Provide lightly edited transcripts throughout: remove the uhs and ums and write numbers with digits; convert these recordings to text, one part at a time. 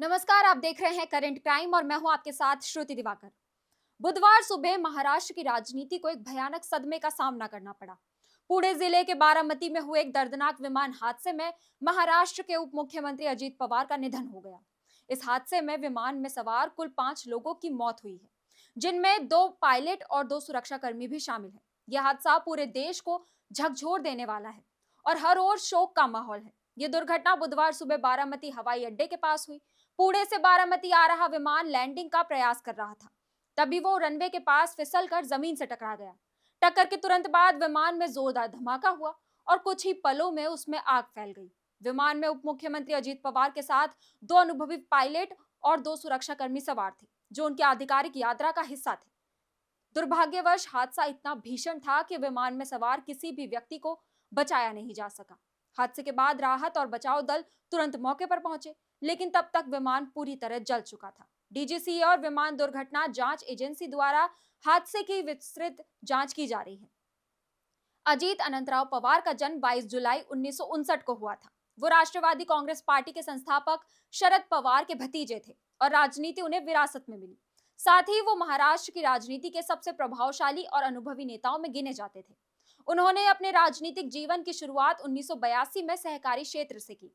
नमस्कार, आप देख रहे हैं करंट क्राइम और मैं हूं आपके साथ श्रुति दिवाकर। बुधवार सुबह महाराष्ट्र की राजनीति को एक भयानक सदमे का सामना करना पड़ा। पुणे जिले के बारामती में हुए एक दर्दनाक विमान हादसे में महाराष्ट्र के उप मुख्यमंत्री अजीत पवार का निधन हो गया। इस हादसे में विमान में सवार कुल 5 लोगों की मौत हुई है, जिनमें 2 पायलट और 2 सुरक्षाकर्मी भी शामिल हैं। यह हादसा पूरे देश को झकझोर देने वाला है और हर ओर शोक का माहौल है। यह दुर्घटना बुधवार सुबह बारामती हवाई अड्डे के पास हुई। पुणे से बारामती आ रहा विमान लैंडिंग का प्रयास कर रहा था, तभी वो रनवे के पास फिसलकर जमीन से टकरा गया। टक्कर के तुरंत बाद विमान में जोरदार धमाका हुआ और कुछ ही पलों में उसमें आग फैल गई। विमान में उप मुख्यमंत्री अजीत पवार के साथ 2 अनुभवी पायलट और 2 सुरक्षाकर्मी सवार थे, जो उनकी आधिकारिक यात्रा का हिस्सा थे। दुर्भाग्यवश हादसा इतना भीषण था कि विमान में सवार किसी भी व्यक्ति को बचाया नहीं जा सका। हादसे के बाद राहत और बचाव दल तुरंत मौके पर पहुंचे, लेकिन तब तक विमान पूरी तरह जल चुका था। डीजीसीए और विमान दुर्घटना जांच एजेंसी द्वारा हादसे की विस्तृत जांच की जा रही है। अजीत अनंतराव पवार का जन्म 22 जुलाई 1959 को हुआ था। वो राष्ट्रवादी कांग्रेस पार्टी के संस्थापक शरद पवार के भतीजे थे और राजनीति उन्हें विरासत में मिली। साथ ही वो महाराष्ट्र की राजनीति के सबसे प्रभावशाली और अनुभवी नेताओं में गिने जाते थे। उन्होंने अपने राजनीतिक जीवन की शुरुआत 1982 में सहकारी क्षेत्र से की।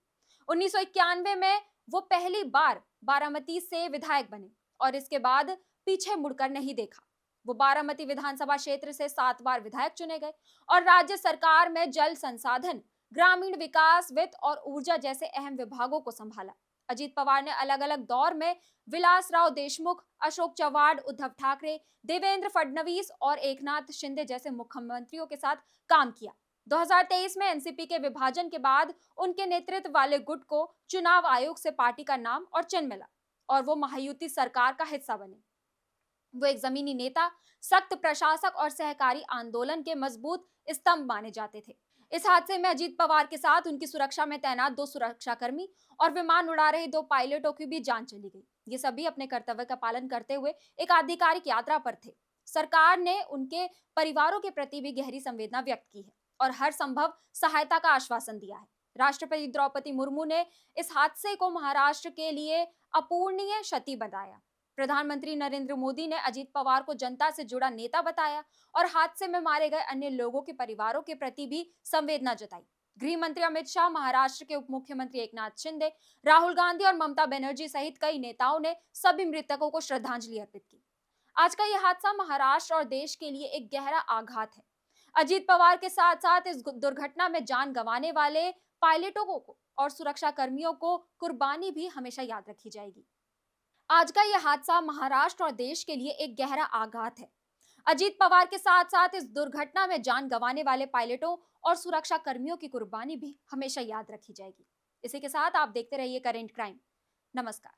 1991 में वो पहली बार बारामती से विधायक बने और इसके बाद पीछे मुड़कर नहीं देखा। वो बारामती विधानसभा क्षेत्र से 7 बार विधायक चुने गए और राज्य सरकार में जल संसाधन, ग्रामीण विकास, वित्त और ऊर्जा जैसे अहम विभागों को संभाला। अजीत पवार ने अलग अलग दौर में विलासराव देशमुख, अशोक चव्हाण, उद्धव ठाकरे, देवेंद्र फडणवीस और एकनाथ शिंदे जैसे मुख्यमंत्रियों के साथ काम किया। 2023 में एनसीपी के विभाजन के बाद उनके नेतृत्व वाले गुट को चुनाव आयोग से पार्टी का नाम और चिन्ह मिला और वो महायुति सरकार का हिस्सा बने। वो एक जमीनी नेता, सख्त प्रशासक और सहकारी आंदोलन के मजबूत स्तंभ माने जाते थे। इस हादसे में अजीत पवार के साथ उनकी सुरक्षा में तैनात 2 सुरक्षाकर्मी और विमान उड़ा रहे 2 पायलटों की भी जान चली गई। ये सभी अपने कर्तव्य का पालन करते हुए एक आधिकारिक यात्रा पर थे। सरकार ने उनके परिवारों के प्रति भी गहरी संवेदना व्यक्त की है और हर संभव सहायता का आश्वासन दिया है। राष्ट्रपति द्रौपदी मुर्मू ने इस हादसे को महाराष्ट्र के लिए अपूरणीय क्षति बताया। प्रधानमंत्री नरेंद्र मोदी ने अजीत पवार को जनता से जुड़ा नेता बताया और हादसे में मारे गए अन्य लोगों के परिवारों के प्रति भी संवेदना जताई। गृह मंत्री अमित शाह, महाराष्ट्र के उप मुख्यमंत्री एकनाथ शिंदे, राहुल गांधी और ममता बनर्जी सहित कई नेताओं ने सभी मृतकों को श्रद्धांजलि अर्पित की। आज का यह हादसा महाराष्ट्र और देश के लिए एक गहरा आघात है। अजीत पवार के साथ साथ इस दुर्घटना में जान गंवाने वाले पायलटों को और सुरक्षा कर्मियों को कुर्बानी भी हमेशा याद रखी जाएगी। आज का यह हादसा महाराष्ट्र और देश के लिए एक गहरा आघात है। अजीत पवार के साथ साथ इस दुर्घटना में जान गंवाने वाले पायलटों और सुरक्षा कर्मियों की कुर्बानी भी हमेशा याद रखी जाएगी। इसी के साथ आप देखते रहिए करंट क्राइम। नमस्कार।